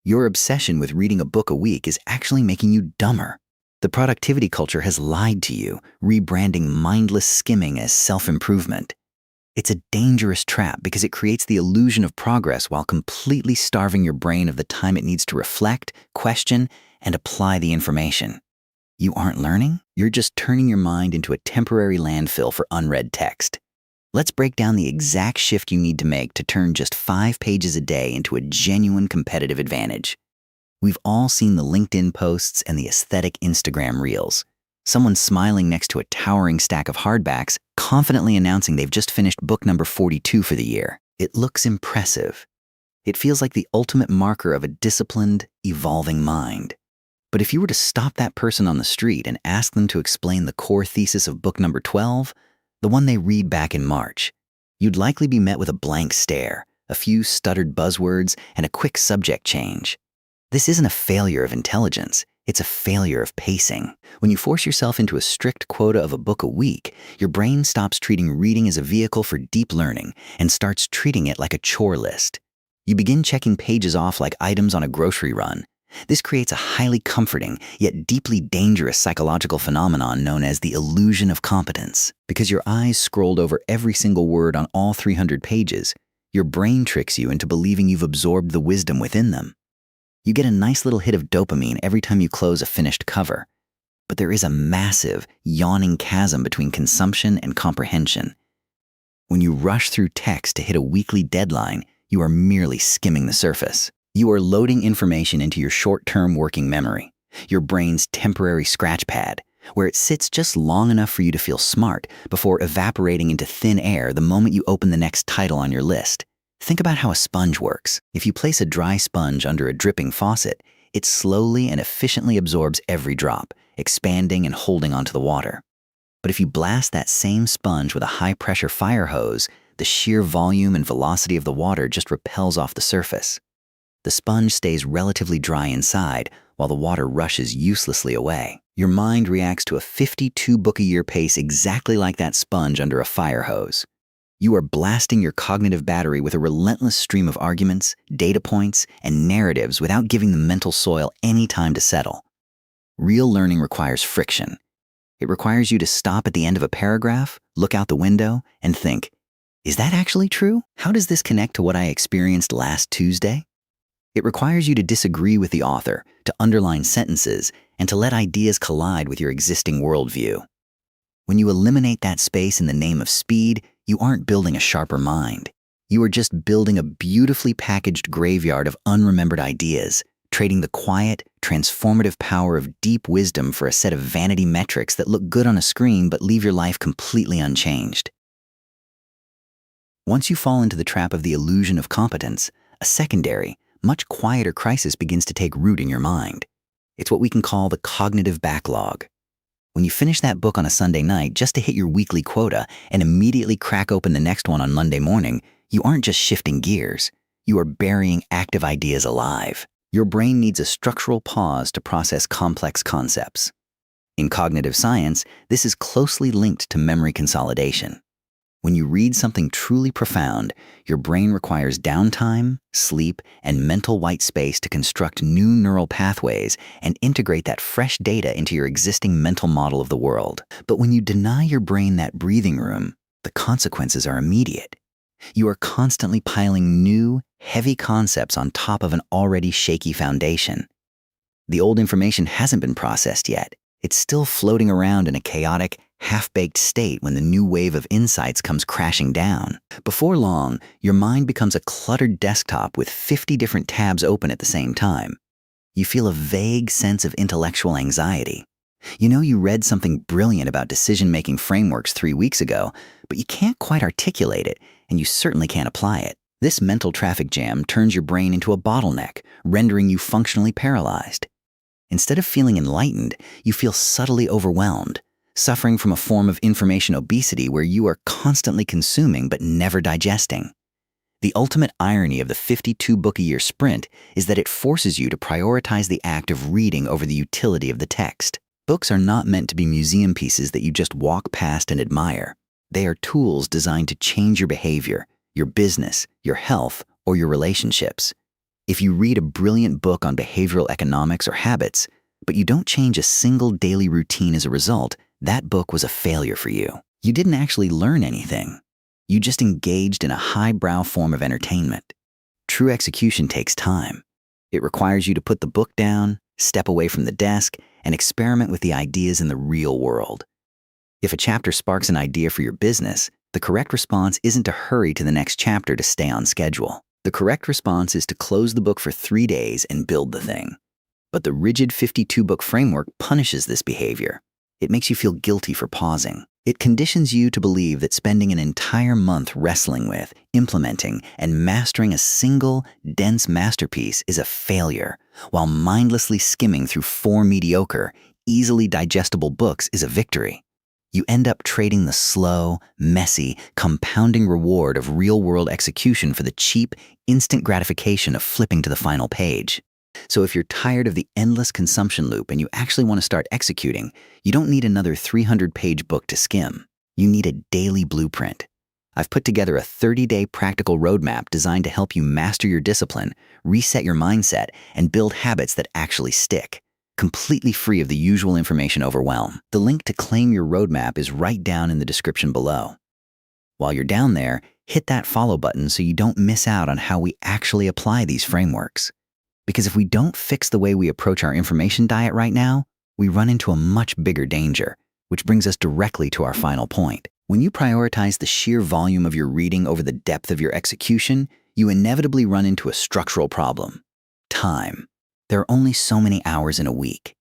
Your obsession with reading a book a week is actually making you dumber. The productivity culture has lied to you, rebranding mindless skimming as self-improvement. It's a dangerous trap because it creates the illusion of progress while completely starving your brain of the time it needs to reflect, question, and apply the information. You aren't learning, you're just turning your mind into a temporary landfill for unread text. Let's break down the exact shift you need to make to turn just 5 pages a day into a genuine competitive advantage. We've all seen the LinkedIn posts and the aesthetic Instagram reels. Someone smiling next to a towering stack of hardbacks, confidently announcing they've just finished book number 42 for the year. It looks impressive. It feels like the ultimate marker of a disciplined, evolving mind. But if you were to stop that person on the street and ask them to explain the core thesis of book number 12, the one they read back in March, you'd likely be met with a blank stare, a few stuttered buzzwords, and a quick subject change. This isn't a failure of intelligence, it's a failure of pacing. When you force yourself into a strict quota of a book a week, your brain stops treating reading as a vehicle for deep learning and starts treating it like a chore list. You begin checking pages off like items on a grocery run. This creates a highly comforting, yet deeply dangerous psychological phenomenon known as the illusion of competence. Because your eyes scrolled over every single word on all 300 pages, your brain tricks you into believing you've absorbed the wisdom within them. You get a nice little hit of dopamine every time you close a finished cover. But there is a massive, yawning chasm between consumption and comprehension. When you rush through text to hit a weekly deadline, you are merely skimming the surface. You are loading information into your short-term working memory, your brain's temporary scratch pad, where it sits just long enough for you to feel smart before evaporating into thin air the moment you open the next title on your list. Think about how a sponge works. If you place a dry sponge under a dripping faucet, it slowly and efficiently absorbs every drop, expanding and holding onto the water. But if you blast that same sponge with a high-pressure fire hose, the sheer volume and velocity of the water just repels off the surface. The sponge stays relatively dry inside, while the water rushes uselessly away. Your mind reacts to a 52-book-a-year pace exactly like that sponge under a fire hose. You are blasting your cognitive battery with a relentless stream of arguments, data points, and narratives without giving the mental soil any time to settle. Real learning requires friction. It requires you to stop at the end of a paragraph, look out the window, and think, is that actually true? How does this connect to what I experienced last Tuesday? It requires you to disagree with the author, to underline sentences, and to let ideas collide with your existing worldview. When you eliminate that space in the name of speed, you aren't building a sharper mind. You are just building a beautifully packaged graveyard of unremembered ideas, trading the quiet, transformative power of deep wisdom for a set of vanity metrics that look good on a screen but leave your life completely unchanged. Once you fall into the trap of the illusion of competence, a secondary, much quieter crisis begins to take root in your mind. It's what we can call the cognitive backlog. When you finish that book on a Sunday night just to hit your weekly quota and immediately crack open the next one on Monday morning, you aren't just shifting gears. You are burying active ideas alive. Your brain needs a structural pause to process complex concepts. In cognitive science, this is closely linked to memory consolidation. When you read something truly profound, your brain requires downtime, sleep, and mental white space to construct new neural pathways and integrate that fresh data into your existing mental model of the world. But when you deny your brain that breathing room, the consequences are immediate. You are constantly piling new, heavy concepts on top of an already shaky foundation. The old information hasn't been processed yet. It's still floating around in a chaotic, half-baked state when the new wave of insights comes crashing down. Before long, your mind becomes a cluttered desktop with 50 different tabs open at the same time. You feel a vague sense of intellectual anxiety. You know you read something brilliant about decision-making frameworks 3 weeks ago, but you can't quite articulate it, and you certainly can't apply it. This mental traffic jam turns your brain into a bottleneck, rendering you functionally paralyzed. Instead of feeling enlightened, you feel subtly overwhelmed, suffering from a form of information obesity where you are constantly consuming but never digesting. The ultimate irony of the 52-book-a-year sprint is that it forces you to prioritize the act of reading over the utility of the text. Books are not meant to be museum pieces that you just walk past and admire. They are tools designed to change your behavior, your business, your health, or your relationships. If you read a brilliant book on behavioral economics or habits, but you don't change a single daily routine as a result, that book was a failure for you. You didn't actually learn anything. You just engaged in a highbrow form of entertainment. True execution takes time. It requires you to put the book down, step away from the desk, and experiment with the ideas in the real world. If a chapter sparks an idea for your business, the correct response isn't to hurry to the next chapter to stay on schedule. The correct response is to close the book for 3 days and build the thing. But the rigid 52-book framework punishes this behavior. It makes you feel guilty for pausing. It conditions you to believe that spending an entire month wrestling with, implementing, and mastering a single, dense masterpiece is a failure, while mindlessly skimming through 4 mediocre, easily digestible books is a victory. You end up trading the slow, messy, compounding reward of real-world execution for the cheap, instant gratification of flipping to the final page. So if you're tired of the endless consumption loop and you actually want to start executing, you don't need another 300-page book to skim. You need a daily blueprint. I've put together a 30-day practical roadmap designed to help you master your discipline, reset your mindset, and build habits that actually stick, completely free of the usual information overwhelm. The link to claim your roadmap is right down in the description below. While you're down there, hit that follow button so you don't miss out on how we actually apply these frameworks. Because if we don't fix the way we approach our information diet right now, we run into a much bigger danger, which brings us directly to our final point. When you prioritize the sheer volume of your reading over the depth of your execution, you inevitably run into a structural problem: time. There are only so many hours in a week.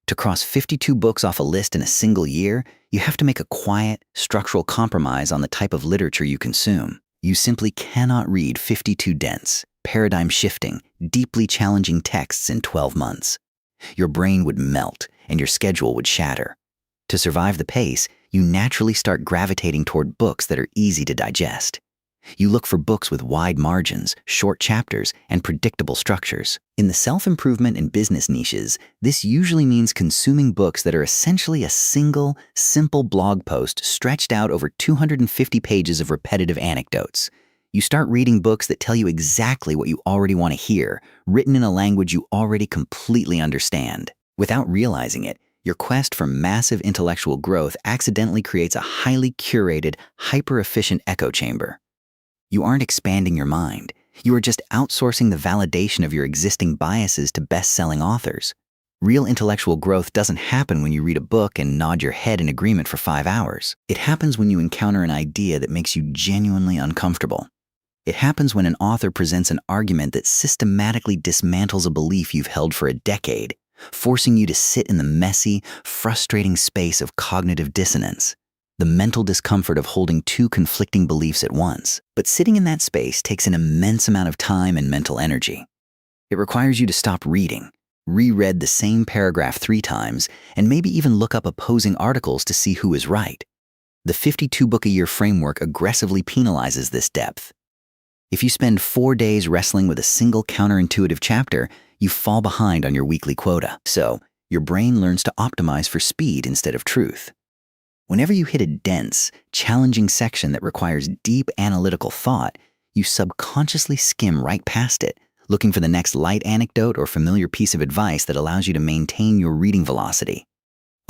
To cross 52 books off a list in a single year, you have to make a quiet, structural compromise on the type of literature you consume. You simply cannot read 52 dense, paradigm-shifting, deeply challenging texts in 12 months. Your brain would melt, and your schedule would shatter. To survive the pace, you naturally start gravitating toward books that are easy to digest. You look for books with wide margins, short chapters, and predictable structures. In the self-improvement and business niches, this usually means consuming books that are essentially a single, simple blog post stretched out over 250 pages of repetitive anecdotes. You start reading books that tell you exactly what you already want to hear, written in a language you already completely understand. Without realizing it, your quest for massive intellectual growth accidentally creates a highly curated, hyper-efficient echo chamber. You aren't expanding your mind. You are just outsourcing the validation of your existing biases to best-selling authors. Real intellectual growth doesn't happen when you read a book and nod your head in agreement for 5 hours. It happens when you encounter an idea that makes you genuinely uncomfortable. It happens when an author presents an argument that systematically dismantles a belief you've held for a decade, forcing you to sit in the messy, frustrating space of cognitive dissonance, the mental discomfort of holding 2 conflicting beliefs at once. But sitting in that space takes an immense amount of time and mental energy. It requires you to stop reading, reread the same paragraph 3 times, and maybe even look up opposing articles to see who is right. The 52-book-a-year framework aggressively penalizes this depth. If you spend 4 days wrestling with a single counterintuitive chapter, you fall behind on your weekly quota. So, your brain learns to optimize for speed instead of truth. Whenever you hit a dense, challenging section that requires deep analytical thought, you subconsciously skim right past it, looking for the next light anecdote or familiar piece of advice that allows you to maintain your reading velocity.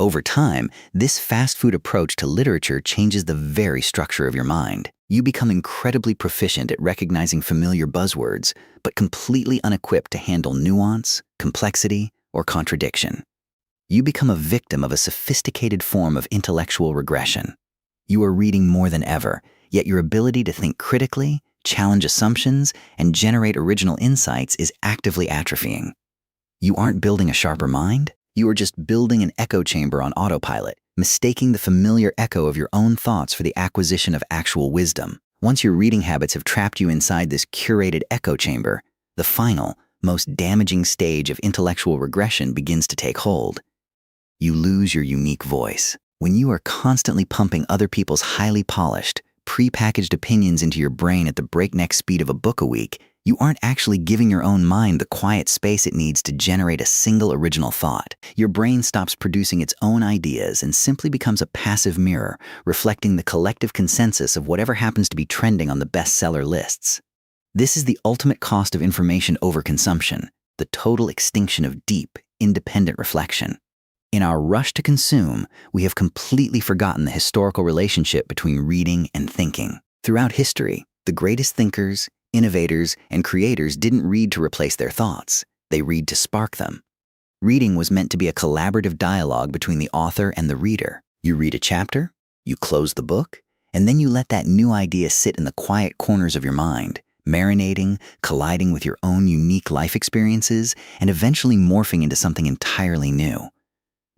Over time, this fast food approach to literature changes the very structure of your mind. You become incredibly proficient at recognizing familiar buzzwords, but completely unequipped to handle nuance, complexity, or contradiction. You become a victim of a sophisticated form of intellectual regression. You are reading more than ever, yet your ability to think critically, challenge assumptions, and generate original insights is actively atrophying. You aren't building a sharper mind. You are just building an echo chamber on autopilot, mistaking the familiar echo of your own thoughts for the acquisition of actual wisdom. Once your reading habits have trapped you inside this curated echo chamber, the final, most damaging stage of intellectual regression begins to take hold. You lose your unique voice. When you are constantly pumping other people's highly polished, pre-packaged opinions into your brain at the breakneck speed of a book a week, you aren't actually giving your own mind the quiet space it needs to generate a single original thought. Your brain stops producing its own ideas and simply becomes a passive mirror, reflecting the collective consensus of whatever happens to be trending on the bestseller lists. This is the ultimate cost of information overconsumption, the total extinction of deep, independent reflection. In our rush to consume, we have completely forgotten the historical relationship between reading and thinking. Throughout history, the greatest thinkers, innovators, and creators didn't read to replace their thoughts. They read to spark them. Reading was meant to be a collaborative dialogue between the author and the reader. You read a chapter, you close the book, and then you let that new idea sit in the quiet corners of your mind, marinating, colliding with your own unique life experiences, and eventually morphing into something entirely new.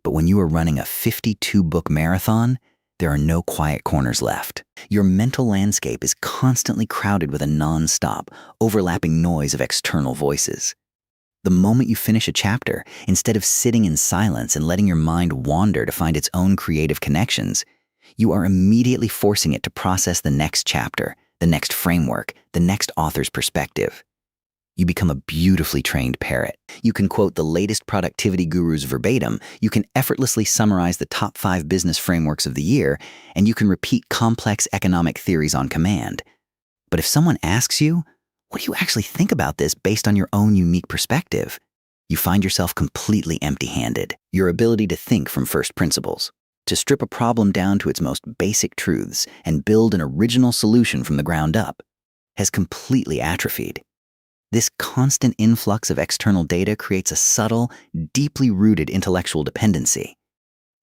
But when you are running a 52-book marathon, there are no quiet corners left. Your mental landscape is constantly crowded with a non-stop, overlapping noise of external voices. The moment you finish a chapter, instead of sitting in silence and letting your mind wander to find its own creative connections, you are immediately forcing it to process the next chapter, the next framework, the next author's perspective. You become a beautifully trained parrot. You can quote the latest productivity gurus verbatim, you can effortlessly summarize the top 5 business frameworks of the year, and you can repeat complex economic theories on command. But if someone asks you, what do you actually think about this based on your own unique perspective? You find yourself completely empty-handed. Your ability to think from first principles, to strip a problem down to its most basic truths and build an original solution from the ground up, has completely atrophied. This constant influx of external data creates a subtle, deeply rooted intellectual dependency.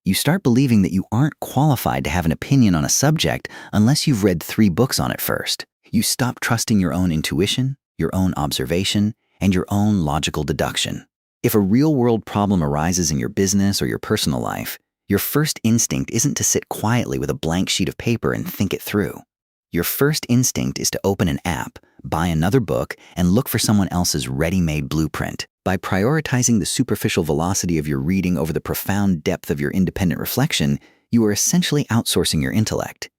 You start believing that you aren't qualified to have an opinion on a subject unless you've read 3 books on it first. You stop trusting your own intuition, your own observation, and your own logical deduction. If a real-world problem arises in your business or your personal life, your first instinct isn't to sit quietly with a blank sheet of paper and think it through. Your first instinct is to open an app, buy another book, and look for someone else's ready-made blueprint. By prioritizing the superficial velocity of your reading over the profound depth of your independent reflection, you are essentially outsourcing your intellect.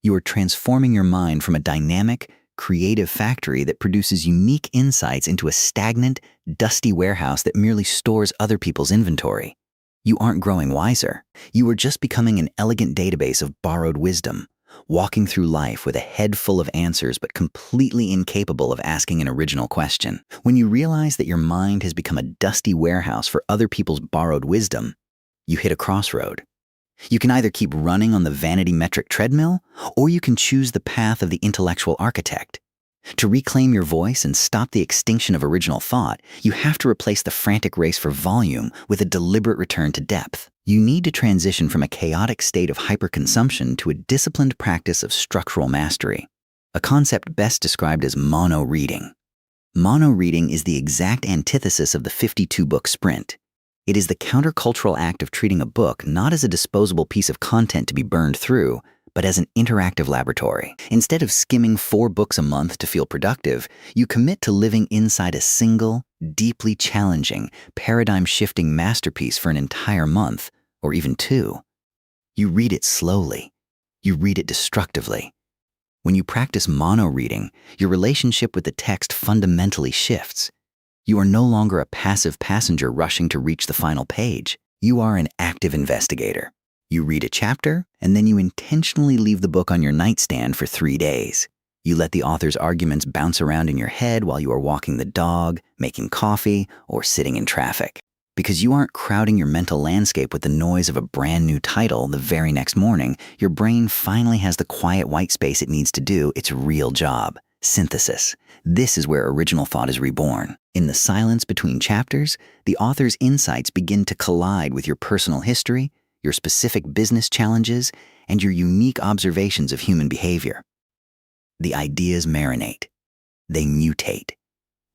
You are transforming your mind from a dynamic, creative factory that produces unique insights into a stagnant, dusty warehouse that merely stores other people's inventory. You aren't growing wiser. You are just becoming an elegant database of borrowed wisdom, walking through life with a head full of answers but completely incapable of asking an original question. When you realize that your mind has become a dusty warehouse for other people's borrowed wisdom, you hit a crossroad. You can either keep running on the vanity metric treadmill, or you can choose the path of the intellectual architect. To reclaim your voice and stop the extinction of original thought, you have to replace the frantic race for volume with a deliberate return to depth. You need to transition from a chaotic state of hyperconsumption to a disciplined practice of structural mastery, a concept best described as mono-reading. Mono-reading is the exact antithesis of the 52-book sprint. It is the countercultural act of treating a book not as a disposable piece of content to be burned through, but as an interactive laboratory. Instead of skimming 4 books a month to feel productive, you commit to living inside a single, deeply challenging, paradigm-shifting masterpiece for an entire month, or even 2. You read it slowly. You read it destructively. When you practice mono-reading, your relationship with the text fundamentally shifts. You are no longer a passive passenger rushing to reach the final page. You are an active investigator. You read a chapter, and then you intentionally leave the book on your nightstand for 3 days. You let the author's arguments bounce around in your head while you are walking the dog, making coffee, or sitting in traffic. Because you aren't crowding your mental landscape with the noise of a brand new title the very next morning, your brain finally has the quiet white space it needs to do its real job: synthesis. This is where original thought is reborn. In the silence between chapters, the author's insights begin to collide with your personal history, your specific business challenges, and your unique observations of human behavior. The ideas marinate. They mutate.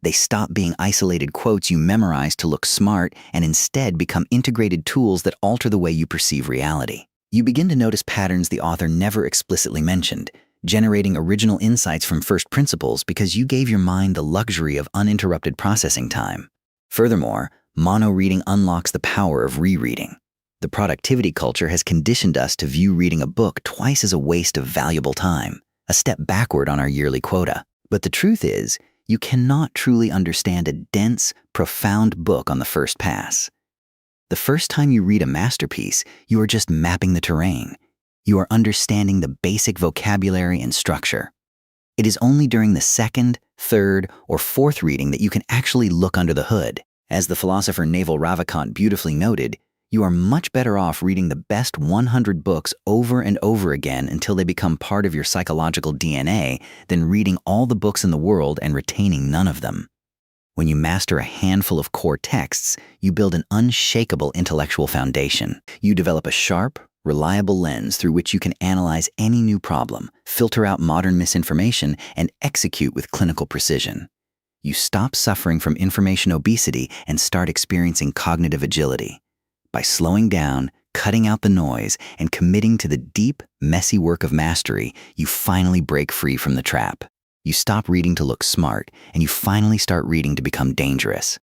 They stop being isolated quotes you memorize to look smart and instead become integrated tools that alter the way you perceive reality. You begin to notice patterns the author never explicitly mentioned, generating original insights from first principles because you gave your mind the luxury of uninterrupted processing time. Furthermore, mono-reading unlocks the power of rereading. The productivity culture has conditioned us to view reading a book twice as a waste of valuable time, a step backward on our yearly quota. But the truth is, you cannot truly understand a dense, profound book on the first pass. The first time you read a masterpiece, you are just mapping the terrain. You are understanding the basic vocabulary and structure. It is only during the second, third, or fourth reading that you can actually look under the hood. As the philosopher Naval Ravikant beautifully noted, you are much better off reading the best 100 books over and over again until they become part of your psychological DNA than reading all the books in the world and retaining none of them. When you master a handful of core texts, you build an unshakable intellectual foundation. You develop a sharp, reliable lens through which you can analyze any new problem, filter out modern misinformation, and execute with clinical precision. You stop suffering from information obesity and start experiencing cognitive agility. By slowing down, cutting out the noise, and committing to the deep, messy work of mastery, you finally break free from the trap. You stop reading to look smart, and you finally start reading to become dangerous.